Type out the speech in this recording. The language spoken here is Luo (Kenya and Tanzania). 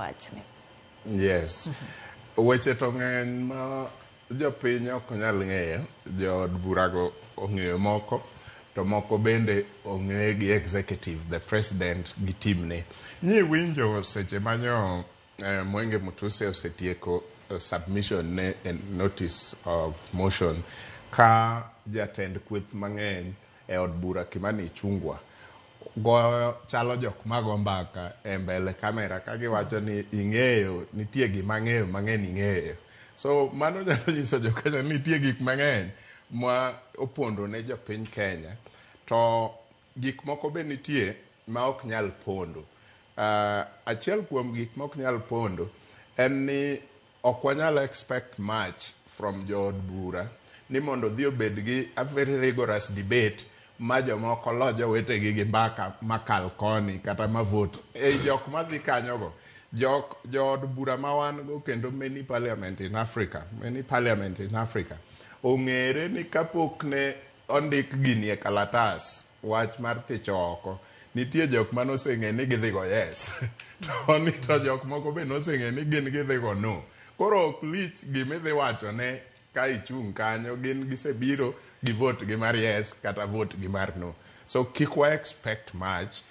wachni. Yes. Weche to ng'eny ma jopiny ok nyal ng'eyo, jood burago ong'eyo moko, to moko bende ong'e gi executive, the president gi teamne. Nyi winjo seche manyo Mwenge Mutuse osetieko submission ne notice of motion ka jatend kweth mang'eny od bura Kimani Ichung'wa go chalo jok mago mbaka e mbele kamera ka giwacho ni ing'eyo, nitie gima ng'eyo mang'eny ing'eyo. So mano nyalo nyiso jokenya nitie gik mang'eny ma opondo ne jopiny Kenya, to gik moko be nitie ma ok nyal pondo. Achiel kuom gik ma ok nyal pondo en ni ok wanyal expect much from jood bura ni mondo dhi obed gi a very rigorous debate ma jomoko lo jowetegi gi mbaka makal koni kata ma vote. Jok madhi kanyogo, jood bura ma wan go kendo many parliament in Africa ong'ere ni kapok ne ondik gini e kalatas wach mar thicho oko, nitie jok manoseng'e ni gidhigo yes to jok moko be noseng'e ni gin gidhigo no. Koro ok lich gimidhi wacho ne ka ichung' kanyo, gin gisebiro gi vote gi mar yes kata vote gi mar no. So kik wa expect much.